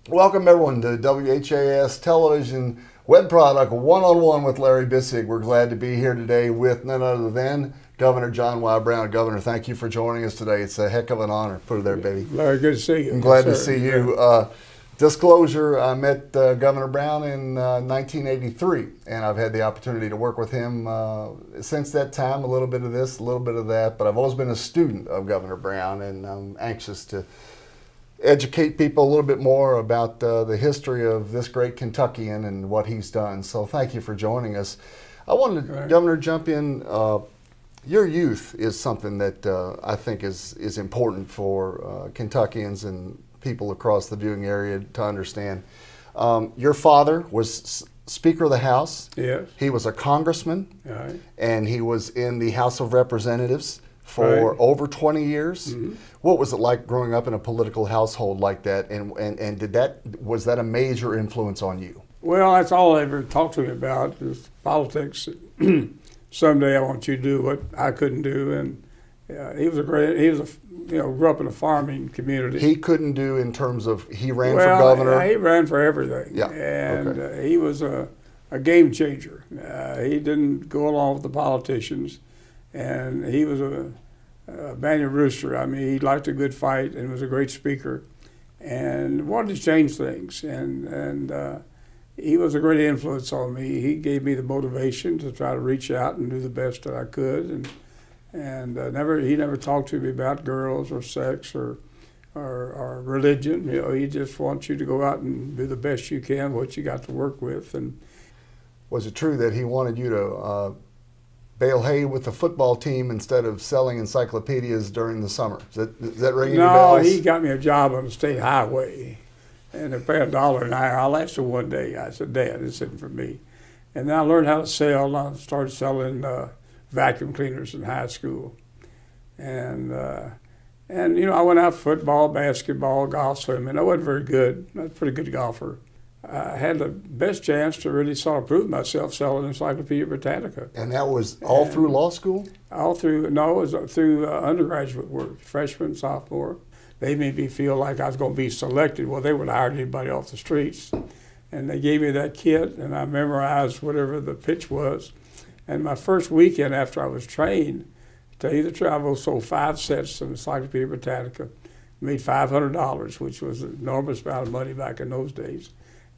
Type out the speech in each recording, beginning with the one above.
Welcome everyone to WHAS Television Web Product One-on-One with Larry Bisig. We're glad to be here today with none other than Governor John Y. Brown. Governor, thank you for joining us today. It's a heck of an honor. Put it there, baby. Larry, good to see you. I'm glad Yes, to sir. see you. Disclosure, I met Governor Brown in 1983, and I've had the opportunity to work with him since that time, a little bit of this, a little bit of that, but I've always been a student of Governor Brown, and I'm anxious to educate people a little bit more about the history of this great Kentuckian and what he's done. So thank you for joining us. I wanted to, Governor, jump in. Your youth is something that I think is important for Kentuckians and people across the viewing area to understand. Your father was Speaker of the House. Yes. He was a congressman, Right. and he was in the House of Representatives for Right. over 20 years. Mhm. What was it like growing up in a political household like that? And was that a major influence on you? Well, that's all I ever talked to me about is politics. Someday I want you to do what I couldn't do, and grew up in a farming community. He couldn't do in terms of he ran well, for governor. He ran for everything. Yeah, And okay. he was a game changer. He didn't go along with the politicians, and he was a Banyan Rooster. I mean, he liked a good fight and was a great speaker and wanted to change things. And he was a great influence on me. He gave me the motivation to try to reach out and do the best that I could. And he never talked to me about girls or sex or religion. You know, he just wants you to go out and do the best you can, what you got to work with. And Was it true that he wanted you to bale hay with the football team instead of selling encyclopedias during the summer? Is that ringing any no, bells? he got me a job on the state highway, and they pay $1 an hour. I lasted one day. I said, Dad, this isn't for me. And then I learned how to sell. I started selling vacuum cleaners in high school. And you know, I went out football, basketball, golf, swimming. I wasn't very good. I was a pretty good golfer. I had the best chance to really sort of prove myself selling Encyclopedia Britannica. And that was all through law school? All through, no, it was through undergraduate work, freshman, sophomore. They made me feel like I was going to be selected. Well, they would hire anybody off the streets. And they gave me that kit, and I memorized whatever the pitch was. And my first weekend after I was trained, to tell you the truth, I sold 5 sets of Encyclopedia Britannica, made $500, which was an enormous amount of money back in those days.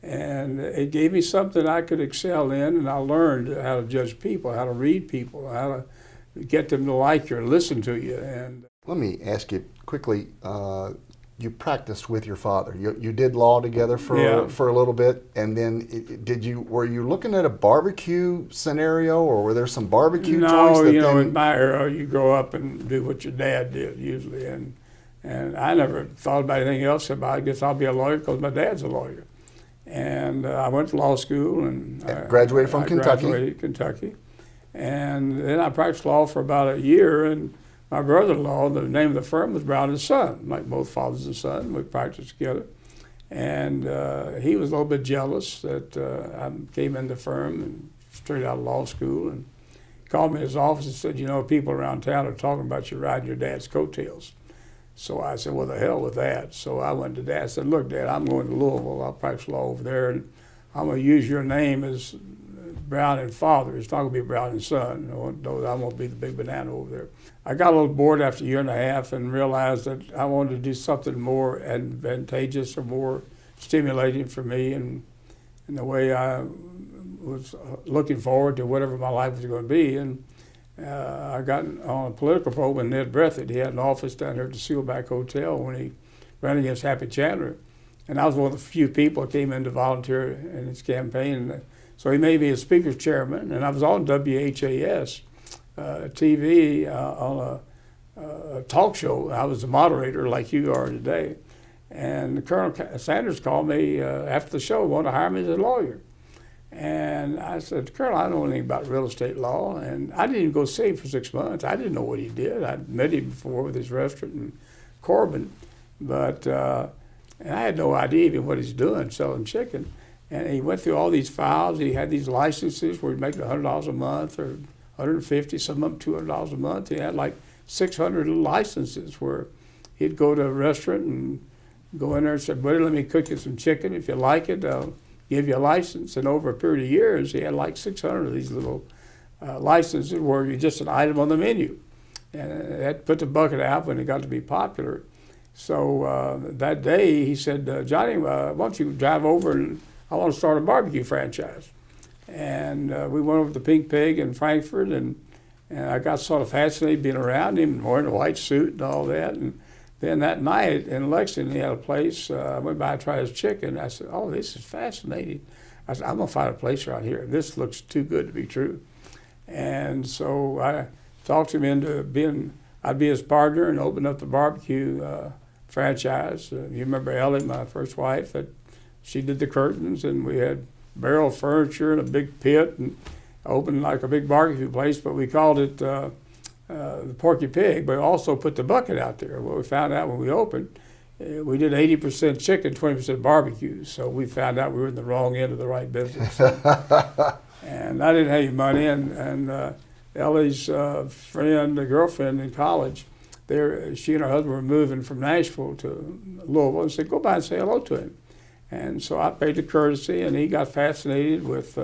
And it gave me something I could excel in, and I learned how to judge people, how to read people, how to get them to like you or listen to you. And Let me ask you quickly, you practiced with your father. You did law together for a little bit, and then were you looking at a barbecue scenario, or were there some barbecue joints? no, That you know, then, in my era, you grow up and do what your dad did usually, and I never thought about anything else. I guess I'll be a lawyer because my dad's a lawyer. And I went to law school and graduated from Kentucky. Graduated Kentucky, and then I practiced law for about a year. And my brother-in-law, the name of the firm was Brown and Son, like both fathers and son. We practiced together, and he was a little bit jealous that I came in the firm and straight out of law school, and called me in his office and said, "You know, people around town are talking about you riding your dad's coattails." So I said, well, the hell with that. So I went to Dad and said, look, Dad, I'm going to Louisville. I'll practice law over there, and I'm going to use your name as Brown and Father. It's not going to be Brown and Son. I'm going to be the big banana over there. I got a little bored after a year and a half and realized that I wanted to do something more advantageous or more stimulating for me, and in the way I was looking forward to whatever my life was going to be. And I got on a political program with Ned Breathitt. He had an office down here at the Sealback Hotel when he ran against Happy Chandler. And I was one of the few people that came in to volunteer in his campaign. So he made me a speaker's chairman, and I was on WHAS TV on a talk show. I was the moderator like you are today. And Colonel Sanders called me after the show, wanted to hire me as a lawyer. And I said, Colonel, I don't know anything about real estate law. And I didn't even go see him for 6 months. I didn't know what he did. I'd met him before with his restaurant in Corbin. But and I had no idea even what he's doing, selling chicken. And he went through all these files. He had these licenses where he'd make $100 a month or $150, some of them $200 a month. He had like 600 licenses where he'd go to a restaurant and go in there and said, buddy, let me cook you some chicken. If you like it, I'll give you a license. And over a period of years, he had like 600 of these little licenses where you're just an item on the menu. And that put the bucket out when it got to be popular. So that day he said, Johnny, why don't you drive over and I want to start a barbecue franchise. And we went over to Pink Pig in Frankfurt, and I got sort of fascinated being around him, wearing a white suit and all that. And then that night in Lexington, he had a place. I went by and tried his chicken. I said, oh, this is fascinating. I said, I'm going to find a place around here. This looks too good to be true. And so I talked him into I'd be his partner and open up the barbecue franchise. You remember Ellie, my first wife, that she did the curtains, and we had barrel furniture and a big pit, and opened like a big barbecue place, but we called it the Porky Pig, but also put the bucket out there. What we found out when we opened, we did 80% chicken, 20% barbecue, so we found out we were in the wrong end of the right business. And I didn't have any money, and Ellie's friend, the girlfriend in college, she and her husband were moving from Nashville to Louisville, and said, go by and say hello to him. And so I paid the courtesy, and he got fascinated with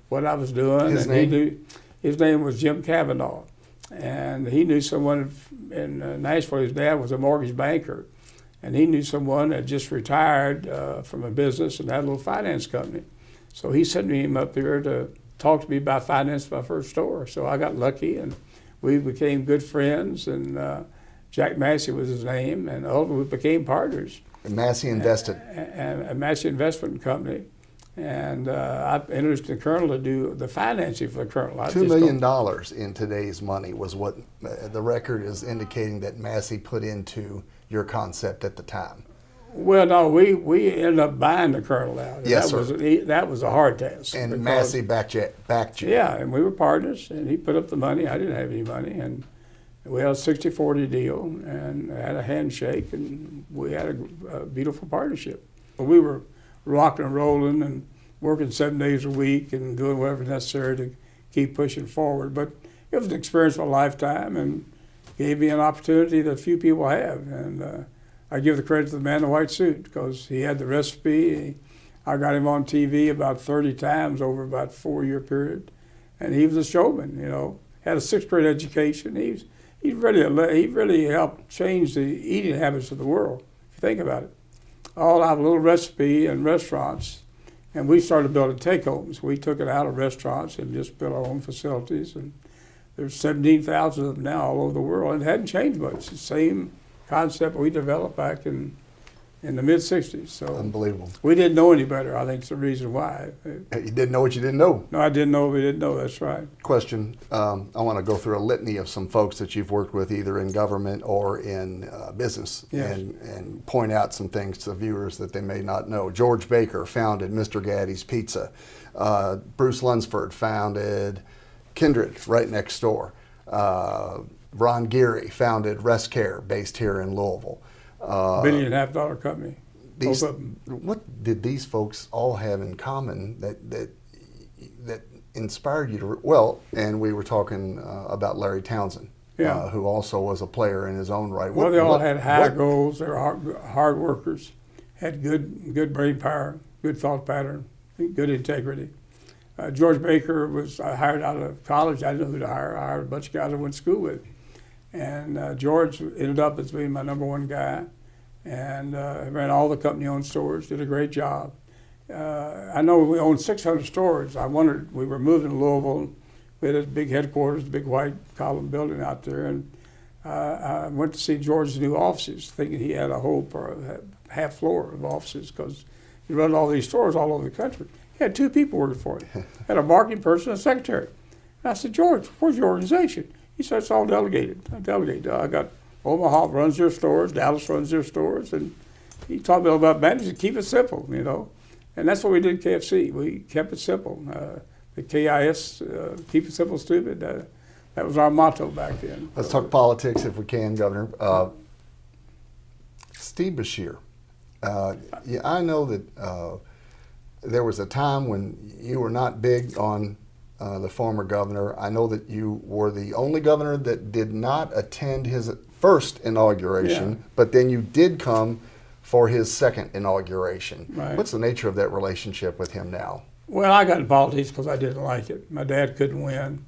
what I was doing. His name? His name was Jim Cavanaugh. And he knew someone in Nashville. His dad was a mortgage banker. And he knew someone that just retired from a business and had a little finance company. So he sent me up here to talk to me about financing my first store. So I got lucky, and we became good friends. And Jack Massey was his name, and ultimately we became partners. And Massey invested. And a Massey Investment Company. And I introduced the Colonel to do the financing for the Colonel. $2 million in today's money was what the record is indicating that Massey put into your concept at the time. Well, no, we ended up buying the Colonel out. Yes, that sir. That was a hard task. And Massey backed you. Yeah, and we were partners, and he put up the money. I didn't have any money, and we had a 60-40 deal and had a handshake, and we had a beautiful partnership. We were rocking and rolling and working 7 days a week and doing whatever necessary to keep pushing forward. But it was an experience of a lifetime and gave me an opportunity that few people have. And I give the credit to the man in the white suit because he had the recipe. I got him on TV about 30 times over about a 4-year period. And he was a showman, you know, had a 6th grade education. He really helped change the eating habits of the world, if you think about it. All out of a little recipe in restaurants, and we started building take-homes. We took it out of restaurants and just built our own facilities, and there's 17,000 of them now all over the world, and it hadn't changed much. It's the same concept we developed back in the mid-'60s. So unbelievable. We didn't know any better. I think it's the reason why. You didn't know what you didn't know. No, I didn't know what we didn't know. That's right. Question. I want to go through a litany of some folks that you've worked with either in government or in business. Yes. and point out some things to viewers that they may not know. George Baker founded Mr. Gaddy's Pizza. Bruce Lunsford founded Kindred right next door. Ron Geary founded Rest Care based here in Louisville. $1.5 billion company. What did these folks all have in common that inspired you to? Well, and we were talking about Larry Townsend, who also was a player in his own right. Well, they all had high goals. They were hard workers, had good brain power, good thought pattern, good integrity. George Baker was hired out of college. I didn't know who to hire. I hired a bunch of guys I went to school with. And George ended up as being my #1 guy, and ran all the company-owned stores, did a great job. I know we owned 600 stores. I wondered, we were moving to Louisville. We had a big headquarters, a big white column building out there, and I went to see George's new offices, thinking he had a whole half floor of offices because he run all these stores all over the country. He had 2 people working for him, had a marketing person and a secretary. And I said, George, where's your organization? He said, it's all delegated. I got Omaha runs their stores, Dallas runs their stores, and he taught me all about managing. Keep it simple, you know. And that's what we did at KFC. We kept it simple. The KIS, keep it simple, stupid. That was our motto back then. Let's talk politics if we can, Governor. Steve Beshear. I know that there was a time when you were not big on the former governor. I know that you were the only governor that did not attend his first inauguration, but then you did come for his second inauguration. Right. What's the nature of that relationship with him now? Well, I got in politics because I didn't like it. My dad couldn't win,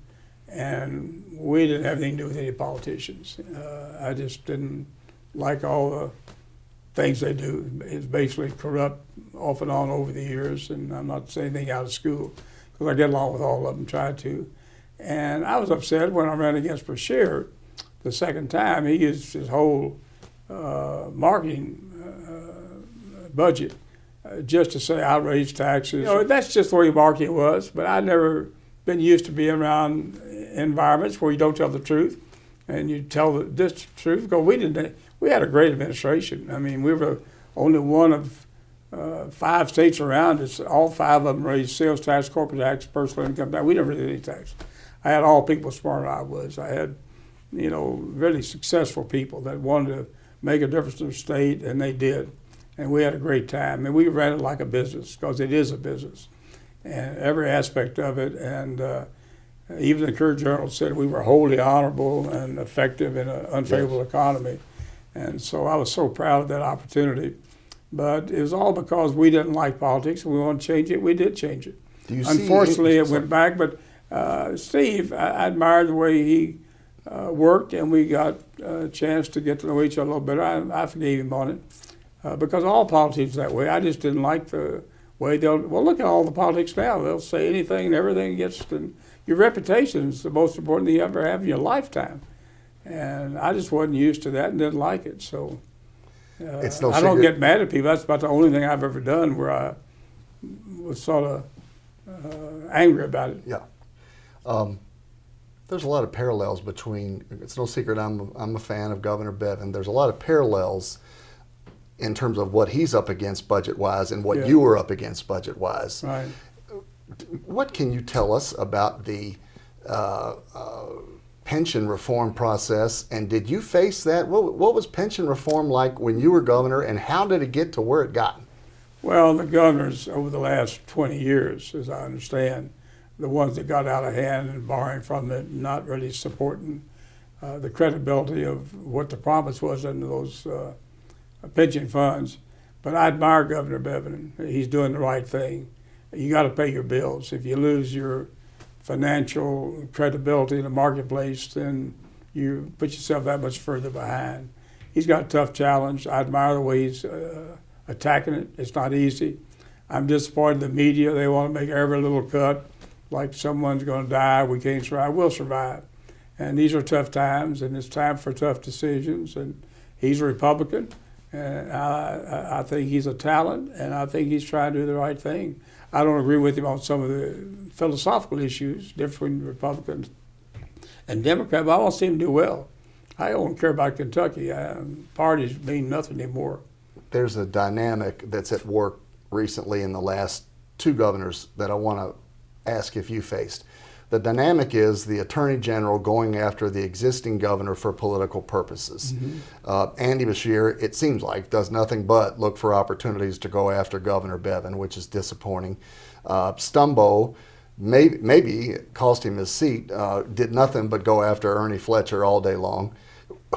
and we didn't have anything to do with any politicians. I just didn't like all the things they do. It's basically corrupt off and on over the years, and I'm not saying anything out of school because I get along with all of them, tried to. And I was upset when I ran against Bashir the second time. He used his whole marketing budget just to say I raised taxes. You know, that's just the way marketing was, but I'd never been used to being around environments where you don't tell the truth and you tell the truth, because we had a great administration. I mean, we were only one of 5 states around us. All 5 of them raised sales tax, corporate tax, personal income tax. We never did any tax. I had all people smarter than I was. I had, you know, really successful people that wanted to make a difference in the state, and they did. And we had a great time. And we ran it like a business, because it is a business, and every aspect of it. And even the Courier Journal said we were wholly honorable and effective in an unfavorable economy. And so I was so proud of that opportunity. But it was all because we didn't like politics and we wanted to change it. We did change it. Unfortunately, it went back. But Steve, I admired the way he worked, and we got a chance to get to know each other a little better. I forgave him on it because all politics is that way. I just didn't like the way well, look at all the politics now. They'll say anything and everything against them. Your reputation is the most important thing you ever have in your lifetime. And I just wasn't used to that and didn't like it. So it's no I don't get mad at people. That's about the only thing I've ever done where I was sort of angry about it. Yeah. There's a lot of parallels between, it's no secret I'm a fan of Governor Bevin. There's a lot of parallels in terms of what he's up against budget-wise and what you were up against budget-wise. Right. What can you tell us about the pension reform process, and did you face that? What was pension reform like when you were governor, and how did it get to where it got? Well, the governors over the last 20 years, as I understand, the ones that got out of hand and borrowing from it, not really supporting the credibility of what the promise was under those pension funds. But I admire Governor Bevin. He's doing the right thing. You got to pay your bills. If you lose your financial credibility in the marketplace, then you put yourself that much further behind. He's got a tough challenge. I admire the way he's attacking it. It's not easy. I'm disappointed in the media. They want to make every little cut like someone's going to die. We can't survive. We'll survive. And these are tough times, and it's time for tough decisions. And he's a Republican, and I think he's a talent, and I think he's trying to do the right thing. I don't agree with him on some of the philosophical issues, difference between Republicans and Democrats, but I want to see him do well. I don't care about Kentucky. Parties mean nothing anymore. There's a dynamic that's at work recently in the last 2 governors that I want to ask if you faced. The dynamic is the Attorney General going after the existing governor for political purposes. Mm-hmm. Andy Beshear, it seems like, does nothing but look for opportunities to go after Governor Bevin, which is disappointing. Stumbo, maybe cost him his seat, did nothing but go after Ernie Fletcher all day long.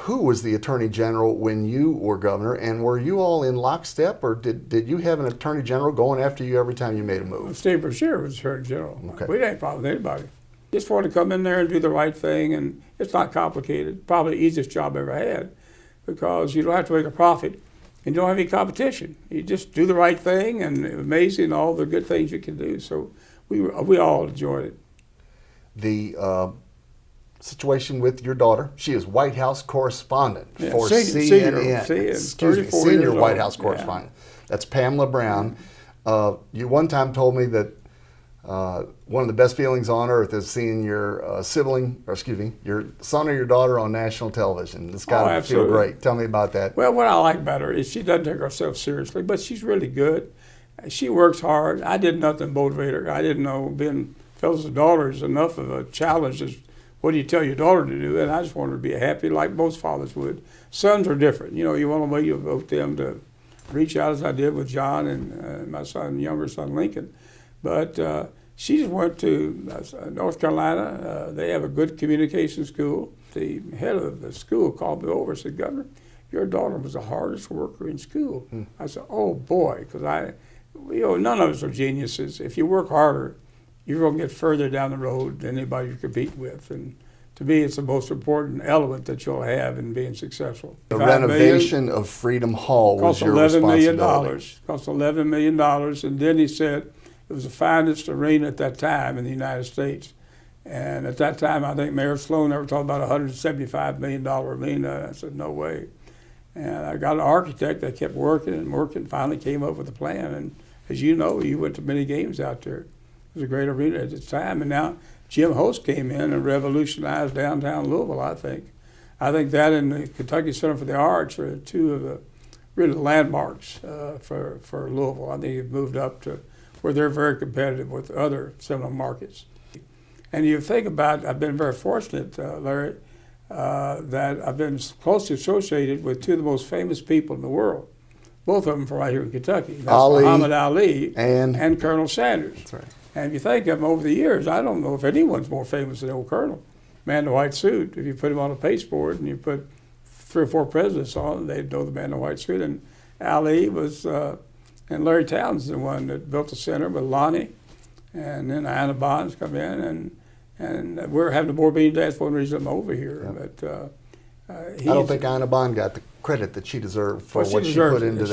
Who was the Attorney General when you were governor, and were you all in lockstep, or did you have an Attorney General going after you every time you made a move? Steve Beshear was Attorney General. Okay. We didn't have a problem with anybody. Just wanted to come in there and do the right thing, and it's not complicated. Probably the easiest job I ever had, because you don't have to make a profit, and you don't have any competition. You just do the right thing, and amazing all the good things you can do. So we all enjoyed it. The situation with your daughter, she is White House correspondent for CNN. Senior White House correspondent. That's Pamela Brown. You one time told me that one of the best feelings on earth is seeing your your son or your daughter on national television. It's got to feel great. Tell me about that. Well, what I like about her is she doesn't take herself seriously, but she's really good. She works hard. I did nothing to motivate her. I didn't know being Phyllis' daughter is enough of a challenge as what do you tell your daughter to do? And I just wanted her to be happy like most fathers would. Sons are different. You know, you want to motivate them to reach out as I did with John and my younger son Lincoln. But she just went to North Carolina. They have a good communication school. The head of the school called me over and said, Governor, your daughter was the hardest worker in school. I said, oh boy, because none of us are geniuses. If you work harder, you're going to get further down the road than anybody you compete with. And to me, it's the most important element that you'll have in being successful. The renovation of Freedom Hall was your responsibility. Cost $11 million. And then he said it was the finest arena at that time in the United States. And at that time, I think Mayor Sloan ever talked about a $175 million arena. I said, no way. And I got an architect that kept working and working, finally came up with a plan. And as you know, you went to many games out there. It was a great arena at the time. And now Jim Host came in and revolutionized downtown Louisville, I think. I think that and the Kentucky Center for the Arts are two of the really landmarks for Louisville. I think it moved up to where they're very competitive with other similar markets. And you think about, I've been very fortunate, Larry, that I've been closely associated with two of the most famous people in the world. Both of them from right here in Kentucky. That's Muhammad Ali and Colonel Sanders. That's right. And if you think of them over the years, I don't know if anyone's more famous than the old Colonel. Man in the white suit. If you put him on a pasteboard and you put 3 or 4 presidents on, they'd know the man in the white suit. And Ali was, and Larry Townsend, the one that built the center with Lonnie. And then Anna Bonds come in, and we're having a board meeting today. That's one reason I'm over here. Yep. But I don't think Anna Bond got the credit that she deserved for what she deserves put into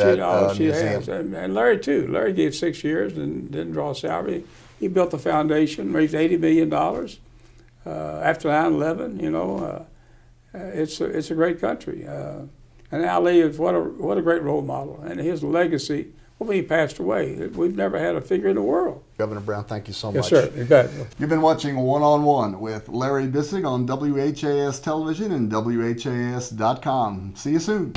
she museum. has. And Larry, too. Larry gave 6 years and didn't draw a salary. He built the foundation, raised $80 million after 9/11. You know, it's a great country. And Ali is what a great role model. And his legacy, well, he passed away. We've never had a figure in the world. Governor Brown, thank you so much. Yes, sir. You bet. You've been watching One-on-One with Larry Bisig on WHAS Television and WHAS.com. See you soon.